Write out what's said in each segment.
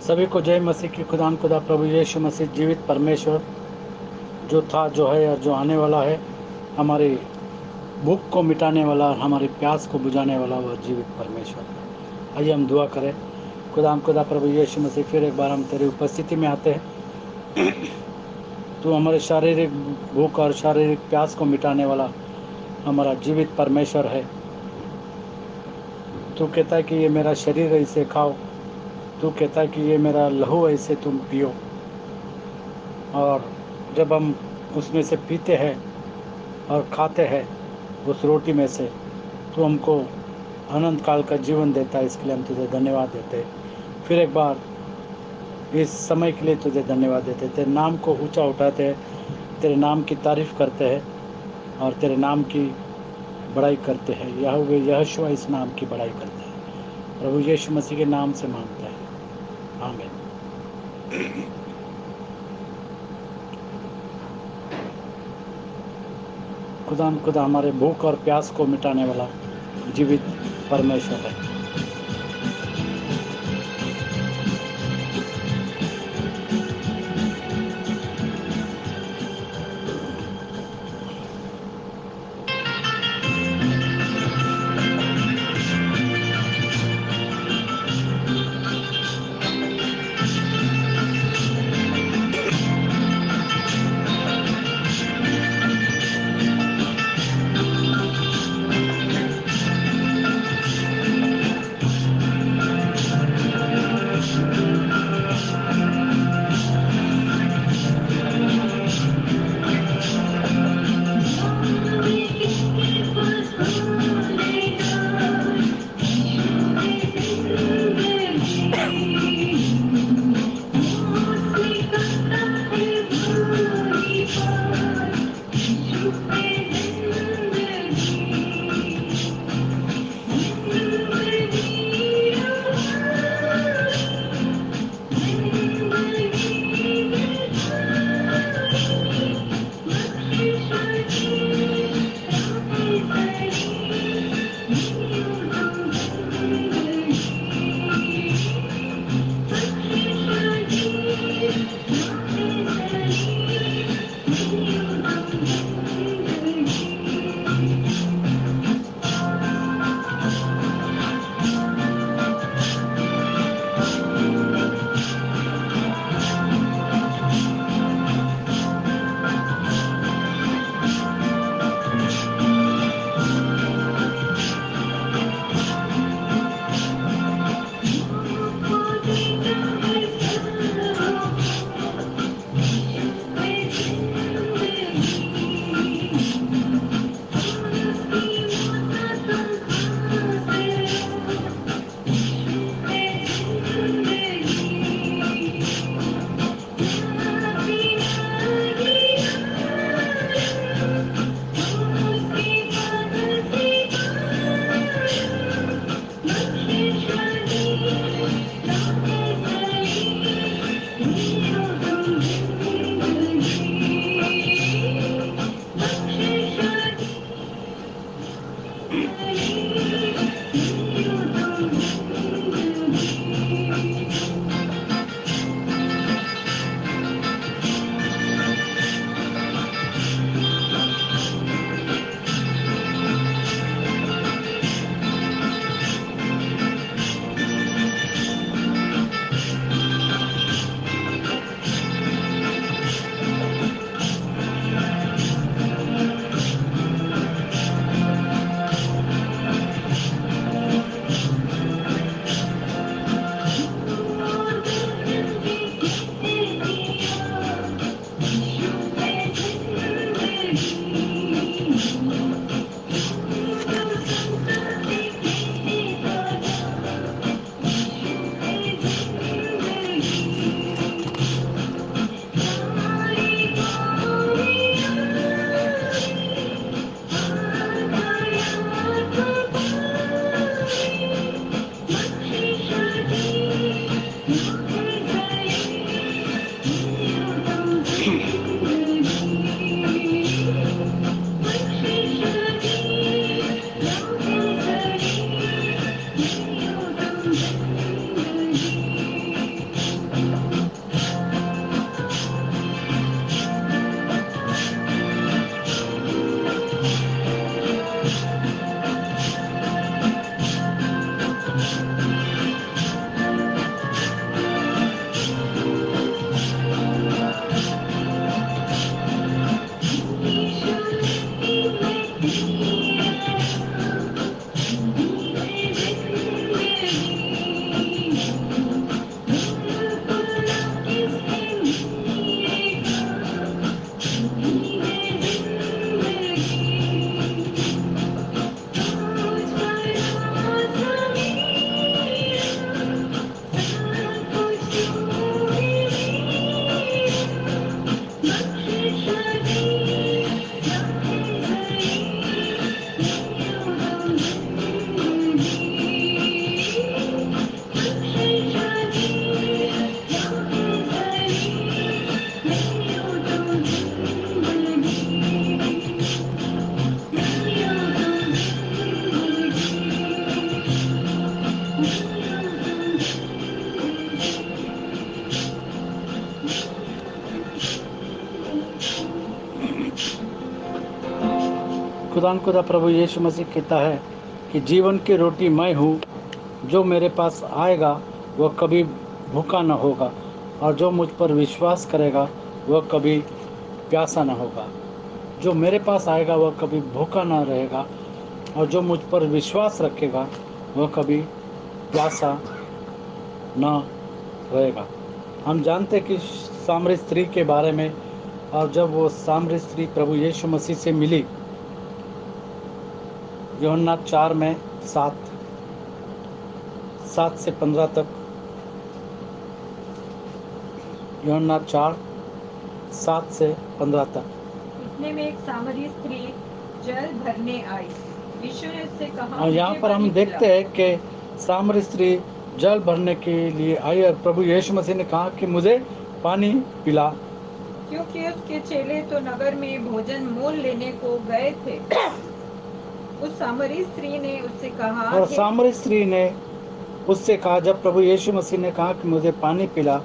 सभी को जय मसीह की। खुदान खुदा प्रभु यीशु मसीह जीवित परमेश्वर, जो था, जो है और जो आने वाला है, हमारी भूख को मिटाने वाला और हमारी प्यास को बुझाने वाला वह जीवित परमेश्वर है। आइए हम दुआ करें। खुदाम खुदा प्रभु यीशु मसीह, फिर एक बार हम तेरी उपस्थिति में आते हैं। तू हमारे शारीरिक भूख और शारीरिक प्यास को मिटाने वाला हमारा जीवित परमेश्वर है। तू कहता है कि ये मेरा शरीर है, इसे खाओ। तू कहता है कि ये मेरा लहू है, इसे तुम पियो। और जब हम उसमें से पीते हैं और खाते हैं उस रोटी में से, तो हमको अनंत काल का जीवन देता है। इसके लिए हम तुझे धन्यवाद देते हैं। फिर एक बार इस समय के लिए तुझे धन्यवाद देते हैं। तेरे नाम को ऊंचा उठाते हैं, तेरे नाम की तारीफ करते हैं और तेरे नाम की बड़ाई करते हैं। यहोवा यहोशुआ इस नाम की बड़ाई करते हैं। प्रभु यीशु मसीह के नाम से मांगते हैं, आमीन। खुदा हमारे भूख और प्यास को मिटाने वाला जीवित परमेश्वर है। खुदा खुदा प्रभु यीशु मसीह कहता है कि जीवन की रोटी मैं हूँ, जो मेरे पास आएगा वह कभी भूखा न होगा, और जो मुझ पर विश्वास करेगा वह कभी प्यासा न होगा। जो मेरे पास आएगा वह कभी भूखा न रहेगा, और जो मुझ पर विश्वास रखेगा वह कभी प्यासा न रहेगा। हम जानते कि सामरी स्त्री के बारे में, और जब वो सामरी स्त्री प्रभु यीशु मसीह से मिली, यूहन्ना 4 में 7 से 15 तक, यूहन्ना 4 7 से 15 तक। इतने में एक सामरी स्त्री जल भरने आई। यीशु ने उससे कहा, और यहाँ पर हम देखते हैं कि सामरी स्त्री जल भरने के लिए आई, और प्रभु यीशु मसीह ने कहा कि मुझे पानी पिला, क्योंकि उसके चेले तो नगर में भोजन मोल लेने को गए थे। उस सामरी स्त्री ने उससे कहा, और सामरी स्त्री ने उससे कहा, जब प्रभु यीशु मसीह ने कहा कि मुझे पानी पिला,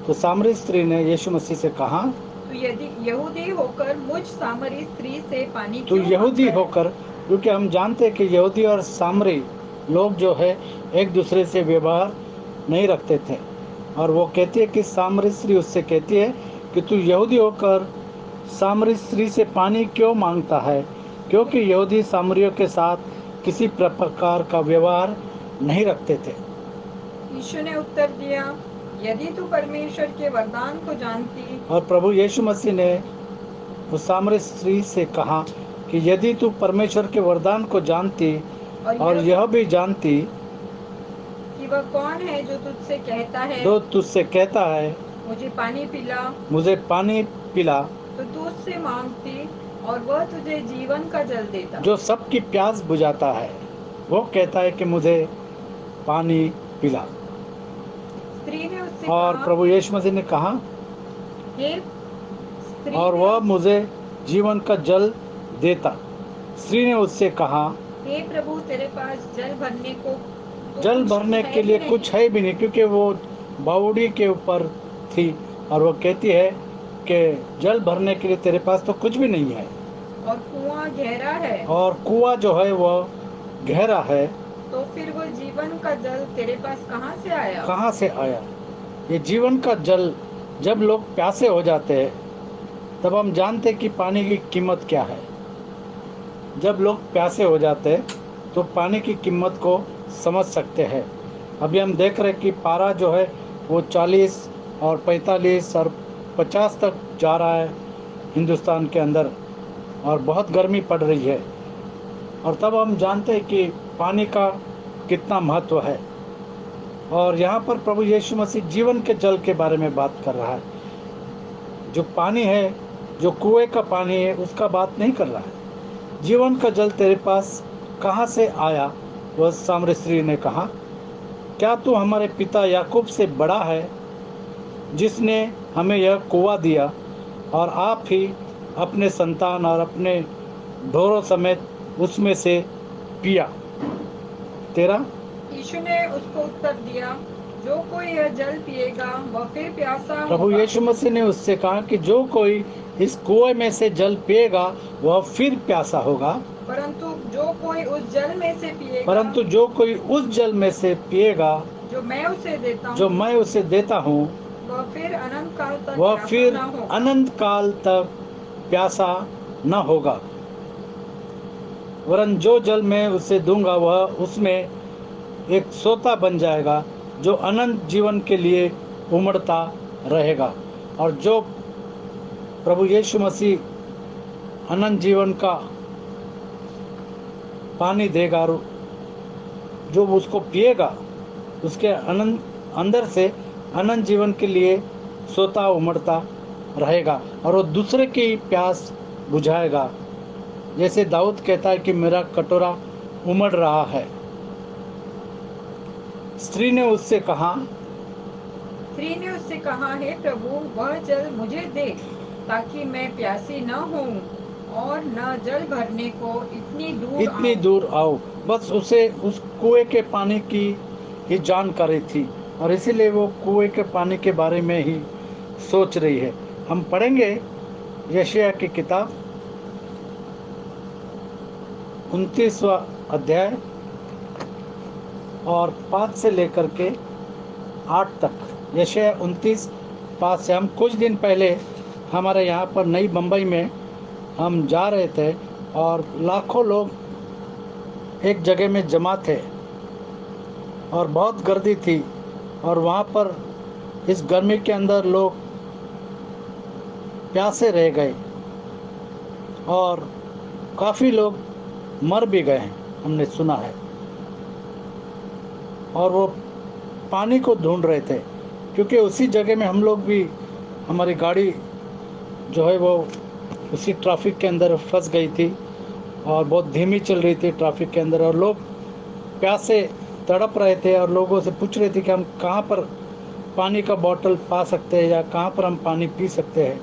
तो सामरी स्त्री ने यीशु मसीह से कहा, तू यदि यहूदी होकर मुझ सामरी स्त्री से पानी तू क्यों यहूदी मांगता है? होकर, क्योंकि हम जानते हैं कि यहूदी और सामरी लोग जो है एक दूसरे से व्यवहार नहीं रखते थे। और वो कहती है कि सामरी स्त्री उससे कहती है कि तू यहूदी होकर सामरी स्त्री से पानी क्यों मांगता है, क्योंकि यहूदी सामरियों के साथ किसी प्रकार का व्यवहार नहीं रखते थे। यीशु ने उत्तर दिया, यदि तू परमेश्वर के वरदान को जानती। और प्रभु यीशु मसीह ने उस सामरी स्त्री से कहा कि यदि तू परमेश्वर के वरदान को जानती और यह भी जानती कि वह कौन है जो तुझसे कहता है मुझे पानी पिला, तो तू उससे मांगती और वह तुझे जीवन का जल देता। जो सबकी प्यास बुझाता है, वो कहता है कि मुझे पानी पिला। स्त्री ने उससे और कहा, प्रभु यीशु मसीह ने कहा, और वह मुझे जीवन का जल देता। स्त्री ने उससे कहा, हे प्रभु, तेरे पास जल भरने के लिए कुछ है भी नहीं, क्योंकि वो बावड़ी के ऊपर थी। और वो कहती है कि जल भरने के लिए तेरे पास तो कुछ भी नहीं है, और कुआं गहरा है, और कुआं जो है वो गहरा है, तो फिर वो जीवन का जल तेरे पास कहाँ से आया? ये जीवन का जल, जब लोग प्यासे हो जाते हैं तब हम जानते हैं कि पानी की कीमत क्या है। जब लोग प्यासे हो जाते हैं तो पानी की कीमत को समझ सकते हैं। अभी हम देख रहे हैं कि पारा जो है वो 40 और 45 और 50 तक जा रहा है हिंदुस्तान के अंदर, और बहुत गर्मी पड़ रही है। और तब हम जानते हैं कि पानी का कितना महत्व है। और यहाँ पर प्रभु यीशु मसीह जीवन के जल के बारे में बात कर रहा है। जो पानी है, जो कुएं का पानी है, उसका बात नहीं कर रहा है। जीवन का जल तेरे पास कहाँ से आया? वह सामरी स्त्री ने कहा, क्या तू हमारे पिता याकूब से बड़ा है, जिसने हमें यह कुआं दिया, और आप ही अपने संतान और अपने ढोरों समेत उसमें से पिया? तेरा यीशु ने उसको उत्तर दिया, जो कोई यह जल पिएगा वह फिर प्यासा होगा। प्रभु यीशु मसीह ने उससे कहा कि जो कोई इस कुएं में से जल पिएगा वह फिर प्यासा होगा, परंतु जो कोई उस जल में से पिएगा जो मैं उसे देता हूँ वह फिर अनंत काल तक प्यासा न होगा, वरन जो जल मैं उसे दूंगा वह उसमें एक सोता बन जाएगा, जो अनंत जीवन के लिए उमड़ता रहेगा। और जो प्रभु यीशु मसीह अनंत जीवन का पानी देगा, जो उसको पिएगा उसके अंदर से अनंत जीवन के लिए सोता उमड़ता रहेगा, और वो दूसरे की प्यास बुझाएगा। जैसे दाऊद कहता है कि मेरा कटोरा उमड़ रहा है। स्त्री ने उससे कहा, हे प्रभु, वह जल मुझे दे, ताकि मैं प्यासी न हूँ और न जल भरने को इतनी दूर आओ। बस उसे उस कुएं के पानी की ही जानकारी थी, और इसीलिए वो कुएं के पानी के बारे में ही सोच रही है। हम पढ़ेंगे यशायाह की किताब 29वां अध्याय और 5 से लेकर के 8 तक। यशायाह 29 5 से। हम कुछ दिन पहले हमारे यहाँ पर नई बम्बई में हम जा रहे थे और लाखों लोग एक जगह में जमा थे और बहुत गर्दी थी, और वहाँ पर इस गर्मी के अंदर लोग प्यासे रह गए और काफ़ी लोग मर भी गए हैं, हमने सुना है। और वो पानी को ढूंढ रहे थे, क्योंकि उसी जगह में हम लोग भी, हमारी गाड़ी जो है वो उसी ट्रैफिक के अंदर फंस गई थी और बहुत धीमी चल रही थी ट्रैफिक के अंदर, और लोग प्यासे तड़प रहे थे और लोगों से पूछ रहे थे कि हम कहाँ पर पानी का बोतल पा सकते हैं या कहाँ पर हम पानी पी सकते हैं,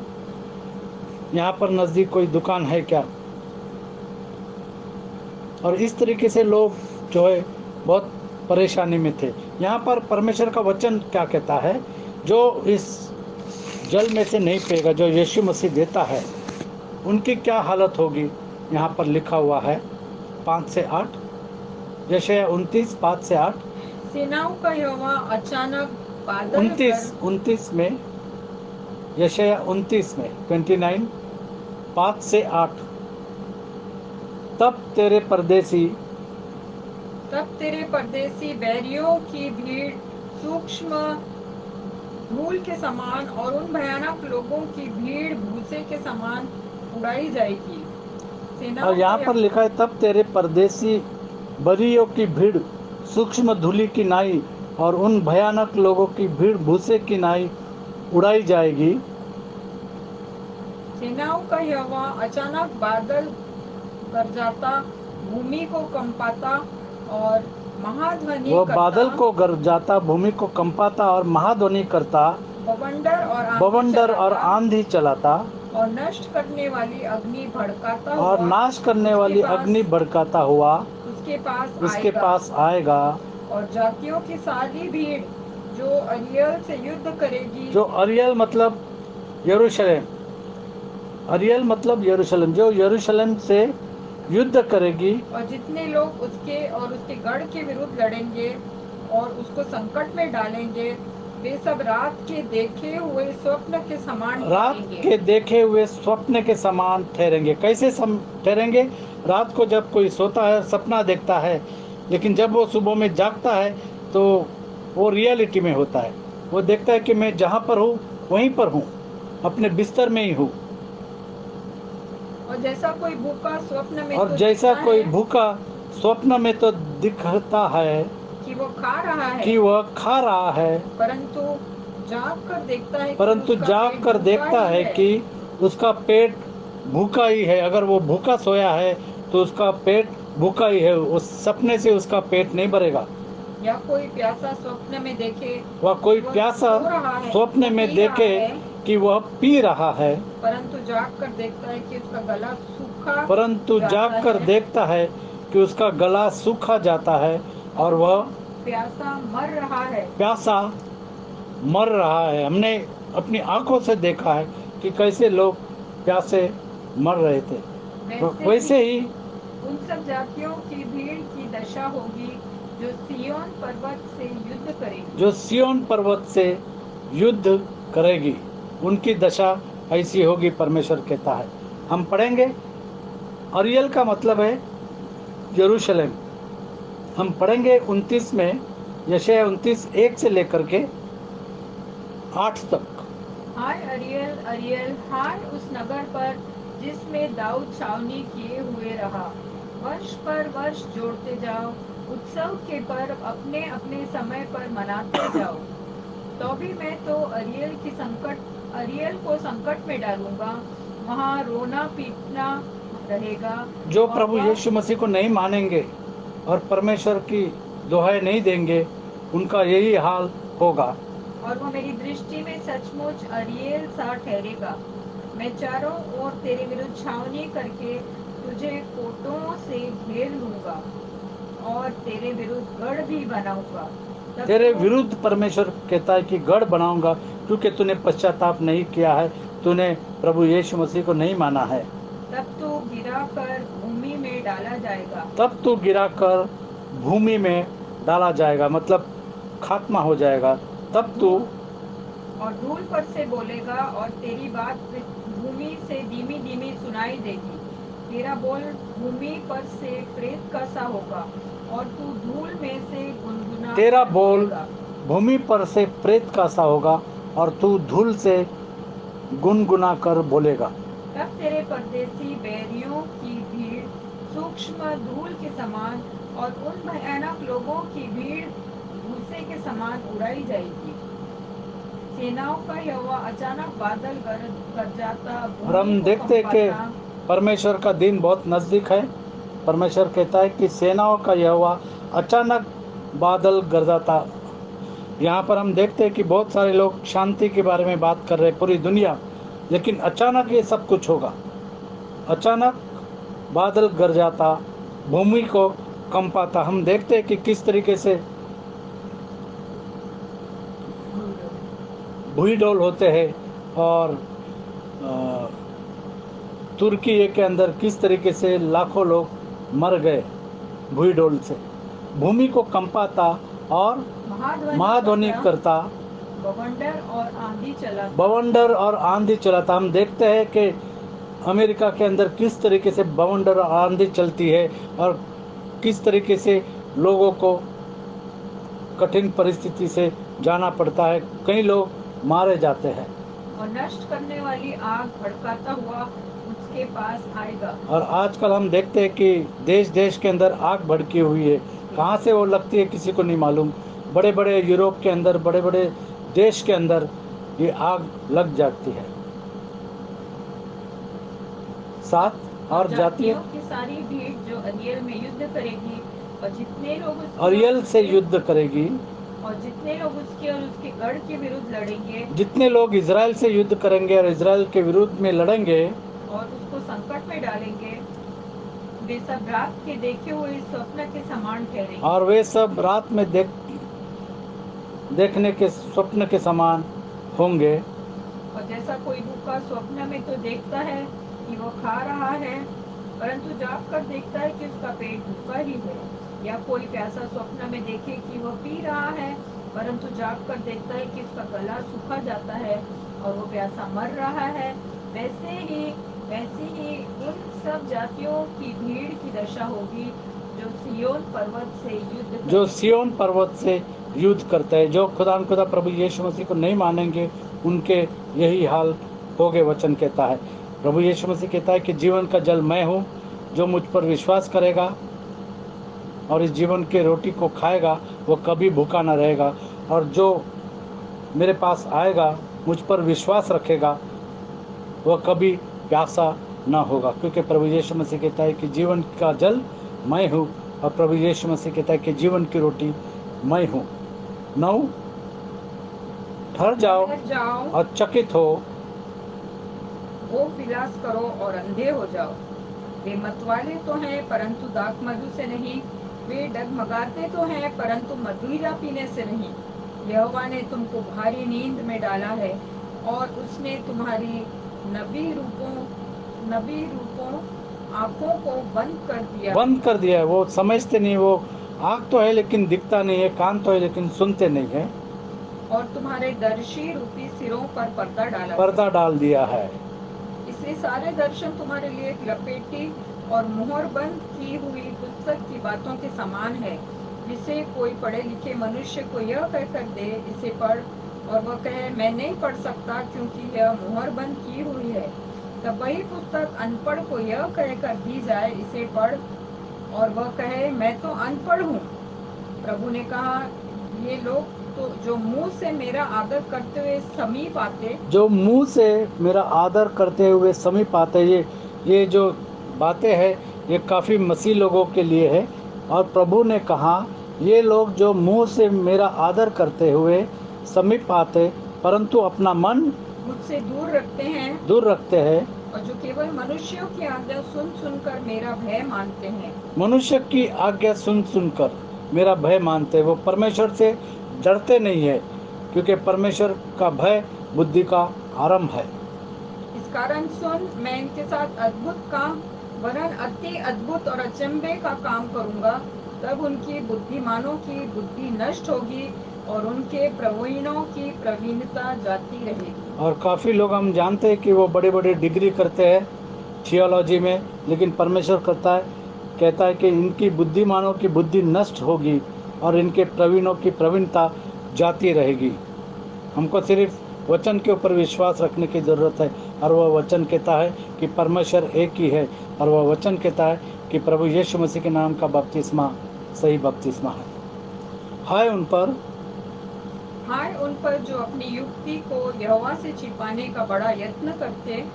यहाँ पर नज़दीक कोई दुकान है क्या। और इस तरीके से लोग जो है बहुत परेशानी में थे। यहाँ पर परमेश्वर का वचन क्या कहता है, जो इस जल में से नहीं पिएगा, जो यीशु मसीह देता है, उनकी क्या हालत होगी। यहाँ पर लिखा हुआ है 5 से 8, यशायाह 29 5 से 8। सेनाओं का यहोवा अचानक बादल 29 में, यशायाह 29 में 29 5 से 8। तब तेरे परदेसी बैरियों की भीड़ सूक्ष्म धूल के समान और उन भयानक लोगों की भीड़ भूसे के समान उड़ाई जाएगी। और यहाँ पर लिखा है, तब तेरे परदेसी बरियों की भीड़ सूक्ष्म धूलि की नाई और उन भयानक लोगों की भीड़ भूसे की नाई उड़ाई जाएगी। सेनाओं का यहोवा अचानक बादल गरजाता, भूमि को कंपाता और महाध्वनि वो करता, बादल को गरजाता, भूमि को कंपाता और महाध्वनि करता, बवंडर और आंधी चलाता और नष्ट करने वाली अग्नि भड़काता और नाश करने वाली अग्नि भड़काता हुआ उसके पास आएगा। और जातियों की सारी भीड़ जो अरियल से युद्ध करेगी, जो अरियल मतलब यरूशलेम, अरियल मतलब यरूशलेम, जो यरूशलेम से युद्ध करेगी, और जितने लोग उसके और उसके गढ़ के विरुद्ध लड़ेंगे और उसको संकट में डालेंगे, वे सब रात के देखे हुए स्वप्न के समान ठहरेंगे। कैसे ठहरेंगे? रात को जब कोई सोता है, सपना देखता है, लेकिन जब वो सुबह में जागता है तो वो रियलिटी में होता है। वो देखता है कि मैं जहाँ पर हूँ वहीं पर हूँ, अपने बिस्तर में ही हूँ। और जैसा कोई भूखा स्वप्न में तो दिखता है कि वो खा रहा है, परंतु जाग कर देखता है कि उसका पेट भूखा ही है। अगर वो भूखा सोया है तो उसका पेट भूखा ही है, उस सपने से उसका पेट नहीं भरेगा। या कोई प्यासा स्वप्न में देखे, वह कोई प्यासा स्वप्न में देखे कि वह पी रहा है, परंतु जाग कर देखता है कि उसका गला सूखा जाता है और वह प्यासा मर रहा है। हमने अपनी आंखों से देखा है कि कैसे लोग प्यासे मर रहे थे। वैसे ही उन सब जातियों की भीड़ की दशा होगी जो सिय्योन पर्वत से युद्ध करेगी। उनकी दशा ऐसी होगी, परमेश्वर कहता है। हम पढ़ेंगे, अरियल का मतलब है यरूशलेम। हम पढ़ेंगे 29 में, यशायाह 29 1 से लेकर के 8 तक। हाय अरियल, अरियल, हाय उस नगर पर जिसमें दाऊद छावनी किए हुए रहा। वर्ष पर वर्ष जोड़ते जाओ, उत्सव के पर्व अपने अपने समय पर मनाते जाओ। तो भी मैं तो अरियल को संकट में डालूंगा, वहाँ रोना पीटना रहेगा। जो प्रभु यीशु मसीह को नहीं मानेंगे और परमेश्वर की दुहाई नहीं देंगे, उनका यही हाल होगा। और वो मेरी दृष्टि में सचमुच अरियल सा ठहरेगा। मैं चारों ओर तेरे विरुद्ध छावनी करके तुझे कोटों से घेर लूंगा और तेरे विरुद्ध गढ़ भी बनाऊंगा। तेरे विरुद्ध परमेश्वर कहता है कि गढ़ बनाऊंगा, क्योंकि तूने पश्चाताप नहीं किया है, तूने प्रभु यीशु मसीह को नहीं माना है। तब तू गिरा कर भूमि में में डाला जाएगा। तब तू गिराकर भूमि में डाला जाएगा, मतलब खात्मा हो जाएगा। तब तू और धूल पर से बोलेगा और तेरी बात भूमि से धीमी धीमी सुनाई देगी। तेरा बोल भूमि पर से प्रेत का सा होगा और तू धूल में से गुनगुना तेरा कर बोल बोलेगा। भूमि पर से प्रेत का सा होगा और तू धूल से गुनगुना कर बोलेगा। तब तेरे परदेसी बैरियों की भीड़ सूक्ष्म धूल के समान और उन भयानक लोगों की भीड़ भूसे के समान उड़ाई जाएगी। सेनाओं का यहोवा अचानक बादल गरजाता और हम देखते हैं कि परमेश्वर का दिन बहुत नज़दीक है। परमेश्वर कहता है कि सेनाओं का यहोवा अचानक बादल गरजाता। यहाँ पर हम देखते हैं कि बहुत सारे लोग शांति के बारे में बात कर रहे हैं, पूरी दुनिया, लेकिन अचानक ये सब कुछ होगा। अचानक बादल गरजाता, भूमि को कंपाता। हम देखते हैं कि किस तरीके से भूईडोल होते हैं और तुर्की के अंदर किस तरीके से लाखों लोग मर गए भूईडोल से। भूमि को कंपाता और महाध्वनि करता, बवंडर और आंधी चलाता। हम देखते हैं कि अमेरिका के अंदर किस तरीके से बवंडर और आंधी चलती है और किस तरीके से लोगों को कठिन परिस्थिति से जाना पड़ता है। कई लोग मारे जाते हैं और नष्ट करने वाली आग भड़काता हुआ उसके पास आएगा। और आजकल हम देखते हैं कि देश देश के अंदर आग भड़की हुई है। कहाँ से वो लगती है किसी को नहीं मालूम। बड़े बड़े यूरोप के अंदर, बड़े बड़े देश के अंदर ये आग लग जाती है। साथ और जातियों की सारी भीड़ जो अरियल में युद्ध करेगी और जितने लोग अरियल से युद्ध करेगी और जितने लोग उसके और उसके गढ़ के विरुद्ध लड़ेंगे, जितने लोग इजराइल से युद्ध करेंगे और इजराइल के विरुद्ध में लड़ेंगे और उसको संकट में डालेंगे, वे सब रात के देखे हुए स्वप्न के समान ठहरेंगे। और वे सब रात में देखने के स्वप्न के समान होंगे। और जैसा कोई भूखा स्वप्न में तो देखता है कि वो खा रहा है, परंतु जाग कर देखता है कि उसका पेट भूखा ही है। या कोई प्यासा स्वप्न में देखे कि वह पी रहा है, परंतु जाग कर देखता है कि उसका गला सूखा जाता है और वो प्यासा मर रहा है। वैसे ही उन सब जातियों की भीड़ की दशा होगी जो सिय्योन पर्वत से युद्ध करते हैं। जो खुदा प्रभु यीशु मसीह को नहीं मानेंगे उनके यही हाल होगे। वचन कहता है, प्रभु यीशु मसीह कहता है कि जीवन का जल मैं हूँ। जो मुझ पर विश्वास करेगा और इस जीवन के रोटी को खाएगा वो कभी भूखा न रहेगा। और जो मेरे पास आएगा, मुझ पर विश्वास रखेगा, वह कभी प्यासा न होगा। क्योंकि प्रभु यीशु मसीह कहता है कि जीवन का जल मैं हूँ और प्रभु यीशु मसीह कहता है कि जीवन की रोटी मैं हूँ। 9 ठहर जाओ और चकित हो, वो विलास करो और अंधे हो जाओ। वे मतवाले तो हैं परंतु दाख मधु से नहीं, वे डगमगाते तो हैं परंतु मदिरा पीने से नहीं। यहोवा ने तुमको भारी नींद में डाला है और उसने तुम्हारी नबी रूपों आंखों को बंद कर दिया है। वो समझते नहीं, वो आँख तो है लेकिन दिखता नहीं है, कान तो है लेकिन सुनते नहीं है। और तुम्हारे दर्शी रूपी सिरों पर पर्दा डाल दिया है। इसलिए सारे दर्शन तुम्हारे लिए एक लपेटी और मुहर बंद की हुई पुस्तक की बातों के समान है, जिसे कोई पढ़े लिखे मनुष्य को यह कहकर दे, इसे पढ़, और वह कहे मैं नहीं पढ़ सकता क्योंकि यह मुहर बंद की हुई है। तब वही पुस्तक अनपढ़ को यह कहकर दी जाए, इसे पढ़, और वह कहे मैं तो अनपढ़ हूँ। प्रभु ने कहा, ये लोग तो जो मुंह से मेरा आदर करते हुए समीप आते, ये जो बातें हैं ये काफ़ी मसीह लोगों के लिए है। और प्रभु ने कहा, ये लोग जो मुंह से मेरा आदर करते हुए समीप आते परंतु अपना मन मुझसे दूर रखते हैं, और जो केवल मनुष्यों की आज्ञा सुनकर मेरा भय मानते हैं। मनुष्य की आज्ञा सुनकर मेरा भय मानते हैं। वो परमेश्वर से डरते नहीं है, क्योंकि परमेश्वर का भय बुद्धि का आरंभ है। इस कारण सुन, मैं इनके साथ अद्भुत काम वरन अति अद्भुत और अचंभे का काम करूंगा। तब उनकी बुद्धिमानों की बुद्धि नष्ट होगी और उनके प्रवीणों की प्रवीणता जाती रहेगी। और काफ़ी लोग हम जानते हैं कि वो बड़े बड़े डिग्री करते हैं थियोलॉजी में, लेकिन परमेश्वर कहता है कि इनकी बुद्धिमानों की बुद्धि नष्ट होगी और इनके प्रवीणों की प्रवीणता जाती रहेगी। हमको सिर्फ वचन के ऊपर विश्वास रखने की ज़रूरत है, और वह वचन कहता है कि परमेश्वर एक ही है, और वह वचन कहता है कि प्रभु यीशु मसीह के नाम का बपतिस्मा सही बपतिस्मा है। हाय उन पर जो अपनी युक्ति को यहोवा से छिपाने का बड़ा यत्न करते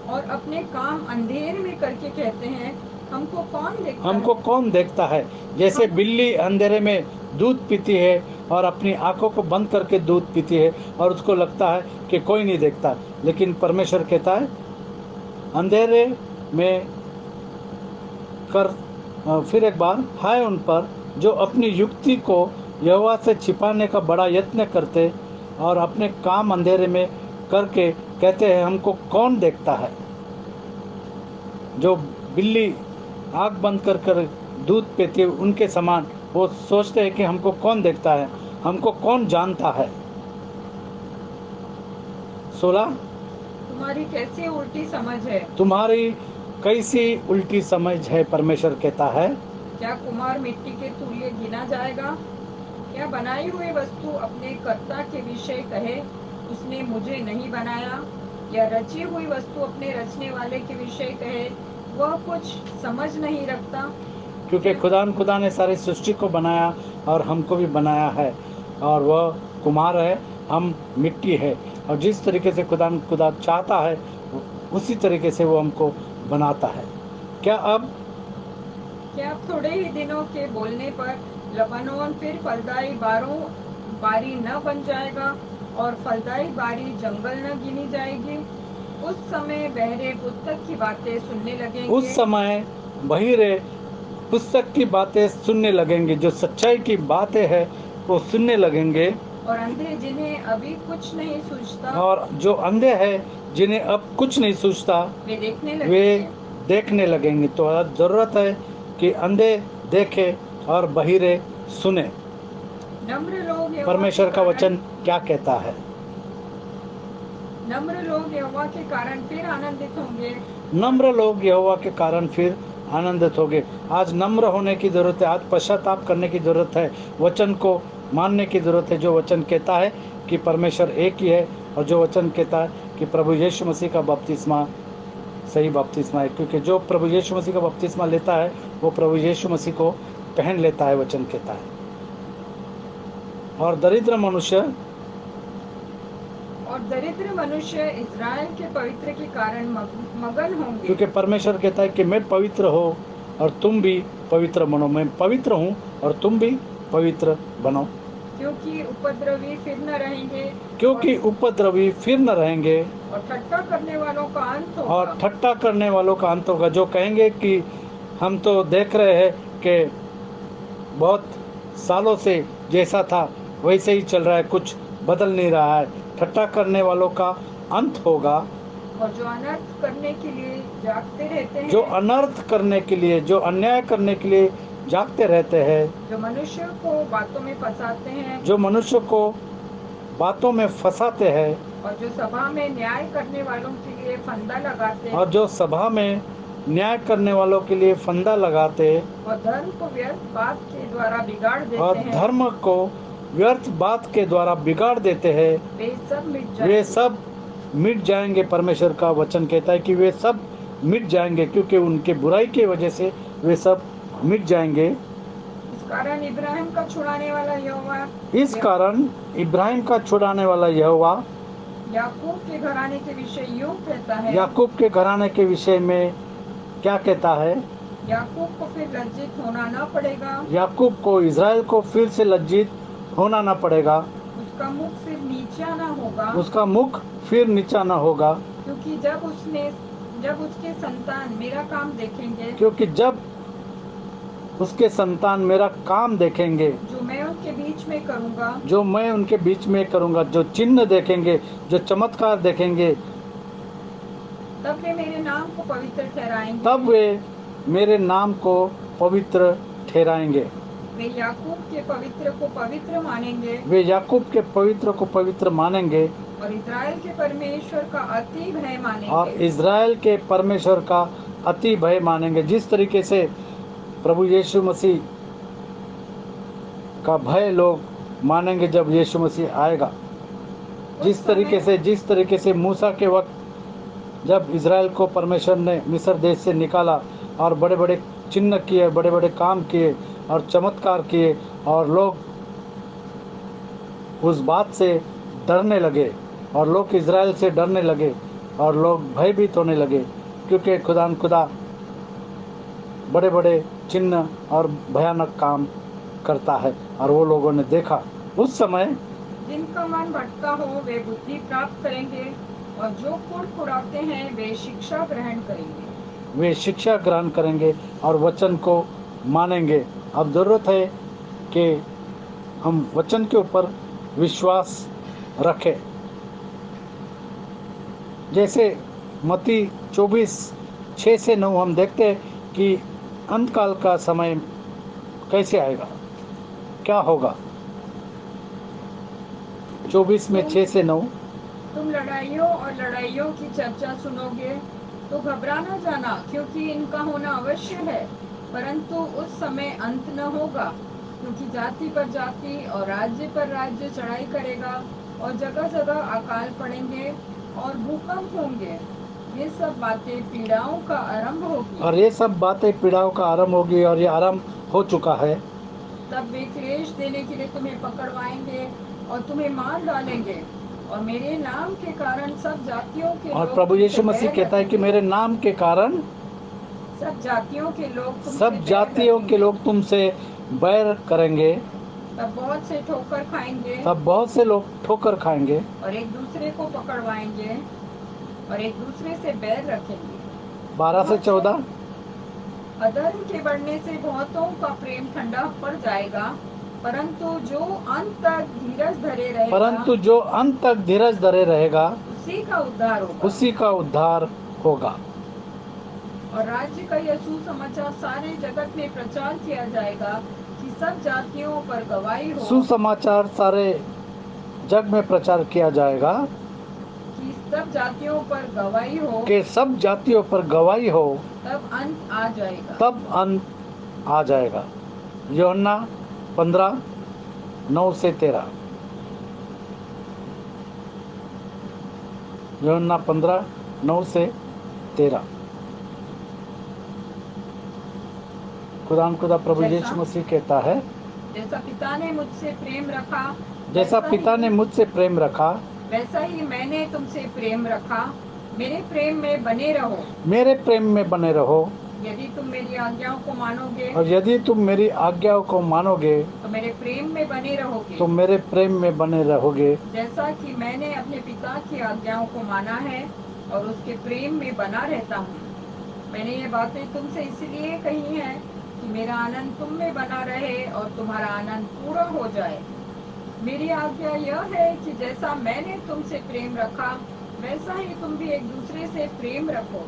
और अपने काम अंधेर में करके कहते हैं, हमको कौन देखता है। जैसे बिल्ली अंधेरे में दूध पीती है और अपनी आंखों को बंद करके दूध पीती है और उसको लगता है कि कोई नहीं देखता, लेकिन परमेश्वर कहता है अंधेरे में फिर एक बार, हाय उन पर जो अपनी युक्ति को यहोवा से छिपाने का बड़ा यत्न करते और अपने काम अंधेरे में करके कहते हैं हमको कौन देखता है। जो बिल्ली आँख बंद कर दूध पीती है उनके समान वो सोचते हैं कि हमको कौन देखता है, हमको कौन जानता है। 16 तुम्हारी कैसी उल्टी समझ है। तुम्हारी कैसी उल्टी समझ है, परमेश्वर कहता है। क्या कुम्हार मिट्टी के तुल्य गिना जाएगा। क्या बनाई हुई वस्तु अपने कर्ता के विषय कहे, उसने मुझे नहीं बनाया। या रची हुई वस्तु अपने रचने वाले के विषय कहे, वह कुछ समझ नहीं रखता। क्योंकि खुदा ने सारी सृष्टि को बनाया और हमको भी बनाया है, और वह कुम्हार है, हम मिट्टी है, और जिस तरीके से खुदा चाहता है उसी तरीके से वो हमको बनाता है। क्या अब थोड़े ही दिनों के बोलने पर लबानोन फिर फलदाई बारी न बन जाएगा और फलदाई बारी जंगल न गिनी जाएगी। उस समय बहरे पुस्तक की बातें सुनने लगेंगे। उस समय बहिरे पुस्तक की बातें सुनने लगेंगे, जो सच्चाई की बातें हैं वो सुनने लगेंगे। और अंधे जिन्हें अभी कुछ नहीं सूझता, और जो अंधे हैं जिन्हें अब कुछ नहीं सूझता, वे देखने लगेंगे। तो जरूरत है कि अंधे देखे और बहिरे सुने। नम्र लोग परमेश्वर का वचन क्या कहता है। नम्र लोग यहोवा के कारण फिर आनंदित होंगे। नम्र लोग यहोवा के कारण फिर आनंदित होंगे। आज नम्र होने की जरूरत है, आज पश्चाताप करने की जरूरत है, वचन को मानने की जरूरत है। जो वचन कहता है कि परमेश्वर एक ही है, और जो वचन कहता है कि प्रभु यीशु मसीह का बपतिस्मा सही बपतिस्मा है, क्योंकि जो प्रभु यीशु मसीह का बपतिस्मा लेता है वो प्रभु यीशु मसीह को पहन लेता है, वचन कहता है। और दरिद्र मनुष्य इज़राइल के पवित्र के कारण मगन होंगे। क्योंकि परमेश्वर कहता है कि मैं पवित्र हो और तुम भी पवित्र बनो, मैं पवित्र हूँ और तुम भी पवित्र बनो। क्योंकि उपद्रवी फिर न रहेंगे और ठट्टा करने वालों का अंत होगा। जो कहेंगे कि हम तो देख रहे हैं कि बहुत सालों से जैसा था वैसे ही चल रहा है, कुछ बदल नहीं रहा है, ठट्टा करने वालों का अंत होगा। और जो अनर्थ करने के लिए जागते रहते हैं, जो अनर्थ करने के लिए, जो अन्याय करने के लिए जागते रहते हैं, जो मनुष्य को बातों में फंसाते हैं, और जो सभा में न्याय करने वालों के लिए फंदा लगाते हैं, और धर्म को व्यर्थ बात के द्वारा बिगाड़ देते हैं, वे सब मिट जाएंगे। परमेश्वर का वचन कहता है कि वे सब मिट जाएंगे, क्योंकि उनके बुराई की वजह से वे सब मिट जाएंगे। इस कारण इब्राहिम का छुड़ाने वाला यहोवा याकूब के घराने के विषय यूं कहता है। याकूब के घराने के विषय में क्या कहता है। याकूब को फिर लज्जित होना न पड़ेगा। याकूब को, इज़राइल को फिर से लज्जित होना न पड़ेगा। उसका मुख फिर नीचा न होगा। क्योंकि जब उसके संतान मेरा काम देखेंगे, मेरा काम देखेंगे, जो मैं उनके बीच में करूंगा, जो चिन्ह देखेंगे, जो चमत्कार देखेंगे, तब वे मेरे नाम को पवित्र ठहराएंगे। तब वे मेरे नाम को पवित्र ठहराएंगे। वे याकूब के पवित्र को पवित्र मानेंगे वे याकूब के पवित्र को पवित्र मानेंगे और इज़राइल के परमेश्वर का अति भय और मानेंगे। इज़राइल के परमेश्वर का अति भय मानेंगे। जिस तरीके से प्रभु यीशु मसीह का भय लोग मानेंगे जब यीशु मसीह आएगा, जिस तरीके से मूसा के वक्त जब इज़राइल को परमेश्वर ने मिस्र देश से निकाला और बड़े बड़े चिन्ह किए, बड़े बड़े काम किए और चमत्कार किए, और लोग उस बात से डरने लगे और लोग इज़राइल से डरने लगे और लोग भयभीत होने लगे, क्योंकि खुदा बड़े बड़े चिन्ह और भयानक काम करता है। और वो लोगों ने देखा। उस समय जिनका मन भटका हो वे बुद्धि प्राप्त करेंगे और जो कुड़कुड़ाते हैं वे शिक्षा ग्रहण करेंगे। वे शिक्षा ग्रहण करेंगे और वचन को मानेंगे। अब ज़रूरत है कि हम वचन के ऊपर विश्वास रखें। जैसे मत्ती 24:6-9 हम देखते हैं कि अंतकाल का समय कैसे आएगा, क्या होगा। 24 में 6-9 तुम लड़ाइयों और लड़ाइयों की चर्चा सुनोगे तो घबरा न जाना, क्योंकि इनका होना अवश्य है, परंतु उस समय अंत न होगा। क्योंकि जाति पर जाति और राज्य पर राज्य चढ़ाई करेगा और जगह जगह अकाल पड़ेंगे और भूकंप होंगे। ये सब बातें पीड़ाओं का आरंभ होगी। और ये सब बातें पीड़ाओं का आरंभ होगी और ये आरंभ हो चुका है। तब वे क्लेश देने के लिए तुम्हें पकड़वाएंगे और तुम्हें मार डालेंगे, और मेरे नाम के कारण सब जातियों के और लोग प्रभु यीशु तुमसे मसीह बैर कहता है कि रखेंगे। मेरे नाम के कारण सब जातियों के लोग तुमसे सब बैर जातियों के रखेंगे। लोग तुमसे बैर करेंगे। तब बहुत से ठोकर खाएंगे तब बहुत से लोग ठोकर खाएंगे और एक दूसरे को पकड़वाएंगे और एक दूसरे से बैर रखेंगे। 12-14 अधर्म के बढ़ने से बहुतों का प्रेम ठंडा पड़ जाएगा, परंतु जो अंत तक धीरज धरे रहेगा उसी का उद्धार होगा। उसी का उद्धार होगा। और राज्य का यह सुसमाचार सारे जगत में प्रचार किया जाएगा कि सब जातियों पर गवाही हो। सुसमाचार सारे जग में प्रचार किया जाएगा कि सब जातियों पर गवाही हो, कि सब जातियों पर गवाही हो, तब अंत आ जाएगा। तब अंत आ जाएगा। यूहन्ना 15:9-13। यूहन्ना 15:9-13। खुदा प्रभु यीशु मसीह कहता है, जैसा पिता ने मुझसे प्रेम रखा वैसा ही मैंने तुमसे प्रेम रखा। मेरे प्रेम में बने रहो। मेरे प्रेम में बने रहो। यदि तुम मेरी आज्ञाओं को मानोगे और यदि तुम मेरी आज्ञाओं को मानोगे तो मेरे प्रेम में बने रहोगे। तो मेरे प्रेम में बने रहोगे। जैसा कि मैंने अपने पिता की आज्ञाओं को माना है और उसके प्रेम में बना रहता हूँ। मैंने ये बातें तुमसे इसलिए कही हैं कि मेरा आनंद तुम में बना रहे और तुम्हारा आनंद पूरा हो जाए। मेरी आज्ञा यह है कि जैसा मैंने तुमसे प्रेम रखा वैसा ही तुम भी एक दूसरे से प्रेम रखो।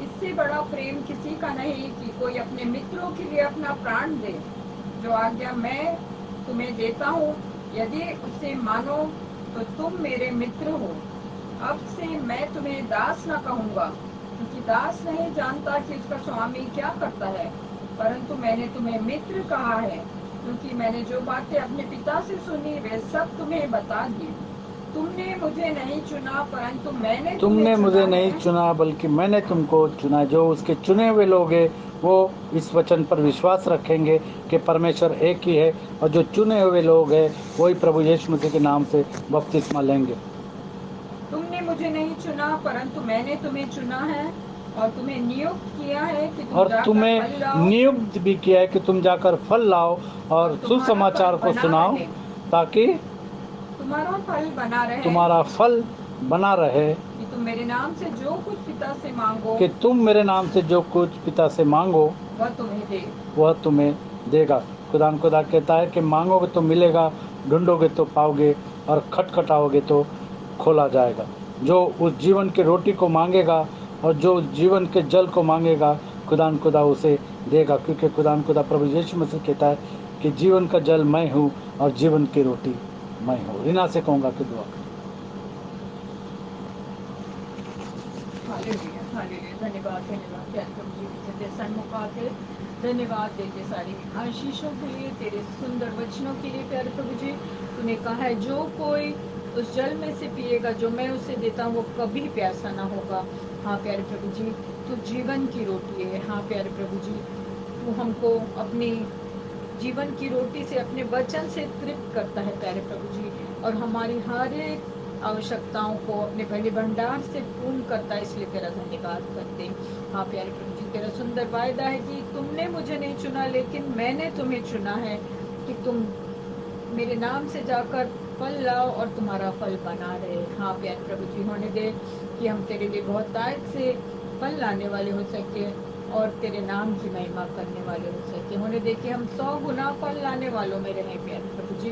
इससे बड़ा प्रेम किसी का नहीं कि कोई अपने मित्रों के लिए अपना प्राण दे। जो आज्ञा मैं तुम्हें देता हूँ, यदि उसे मानो तो तुम मेरे मित्र हो। अब से मैं तुम्हें दास न कहूँगा, क्योंकि दास नहीं जानता कि उसका स्वामी क्या करता है, परंतु मैंने तुम्हें मित्र कहा है, क्योंकि मैंने जो बातें अपने पिता से सुनी वे सब तुम्हें बता दी। तुमने मुझे नहीं चुना, परंतु तुमने मुझे नहीं चुना बल्कि मैंने तुमको चुना। जो उसके चुने हुए लोग हैं वो इस वचन पर विश्वास रखेंगे कि परमेश्वर एक ही है, और जो चुने हुए लोग हैं वही प्रभु यीशु मसीह के नाम से बपतिस्मा लेंगे। तुमने मुझे नहीं चुना, परंतु मैंने तुम्हें चुना है और तुम्हें नियुक्त किया है कि तुम और जाकर तुम्हें फल लाओ, नियुक्त भी किया है कि तुम जाकर फल लाओ और सुसमाचार को सुनाओ, ताकि तुम्हारा फल बना रहे, तुम्हारा फल बना रहे, कि तुम मेरे नाम से जो कुछ पिता से मांगो कि तुम मेरे नाम से जो कुछ पिता से मांगो वह तुम्हें दे। वह तुम्हें देगा। खुदा कहता है कि मांगोगे तो मिलेगा, ढूंढोगे तो पाओगे, और खटखटाओगे तो खोला जाएगा। जो उस जीवन की रोटी को मांगेगा और जो उस जीवन के जल को मांगेगा, खुदान खुदा उसे देगा, क्योंकि खुदान खुदा प्रभु यीशु मसीह कहता है कि जीवन का जल मैं हूँ और जीवन की रोटी मैं हूँ। रीना से कहूँगा कि दुआ करें। Hallelujah, hallelujah. धन्यवाद, धन्यवाद प्यारे प्रभु जी, तेरे सन्मुख आके धन्यवाद देते सारी आशीषों के लिए, तेरे सुंदर वचनों के लिए प्यारे प्रभु जी। तूने कहा है जो कोई उस जल में से पिएगा जो मैं उसे देता हूँ वो कभी प्यासा ना होगा। हाँ प्यारे प्रभु जी, तू जीवन की रोटी है। हाँ प्यारे प्रभु जी, तू हमको अपनी जीवन की रोटी से, अपने वचन से तृप्त करता है प्यारे प्रभु जी, और हमारी हर एक आवश्यकताओं को अपने भले भंडार से पूर्ण करता है, इसलिए तेरा धन्यवाद करते हैं। हाँ प्यारे प्रभु जी, तेरा सुंदर वायदा है कि तुमने मुझे नहीं चुना लेकिन मैंने तुम्हें चुना है कि तुम मेरे नाम से जाकर फल लाओ और तुम्हारा फल बना रहे। हाँ प्यारे प्रभु जी, होने दे कि हम तेरे लिए बहुत तायत से फल लाने वाले हो सके और तेरे नाम की महिमा करने वाले हो सके। होने दे कि हम 100 गुना फल लाने वालों में रहें प्यारे प्रभु जी,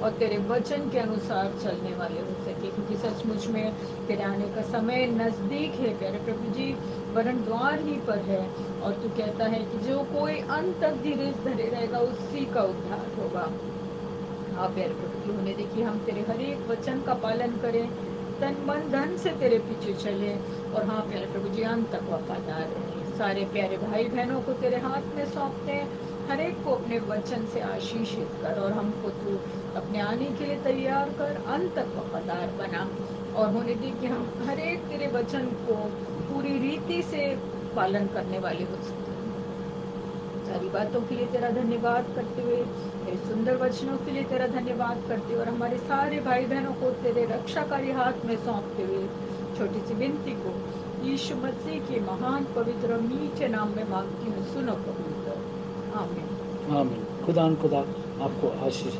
और तेरे वचन के अनुसार चलने वाले हो सके, क्योंकि सचमुच में तेरे आने का समय नजदीक है प्यारे प्रभु जी, वरन द्वार ही पर है। और तू कहता है कि जो कोई अंत तक धीरे धरे रहेगा उसी का उद्धार होगा। हाँ प्यारे प्रभु जी, होने देखिए हम तेरे हर एक वचन का पालन करें, तन मन धन से तेरे पीछे चले, और हाँ प्यारे प्रभु जी अंत तक वफादार रहें। सारे प्यारे भाई बहनों को तेरे हाथ में सौंपते हैं, हर एक को अपने वचन से आशीषित कर, और हमको तू अपने आने के लिए तैयार कर, अंत तक वफादार बना। और होने दे कि हम हर एक तेरे वचन को पूरी रीति से पालन करने वाले हो सके। सारी बातों के लिए तेरा धन्यवाद करते हुए, तेरे सुंदर वचनों के लिए तेरा धन्यवाद करते हुए, और हमारे सारे भाई बहनों को तेरे रक्षाकारी हाथ में सौंपते हुए छोटी सी विनती को यीशु मसीह के महान पवित्र और मीठे नाम में मांगती हूँ, सुनो कबूल करो। आमीन। आमीन। खुदा आपको आशीष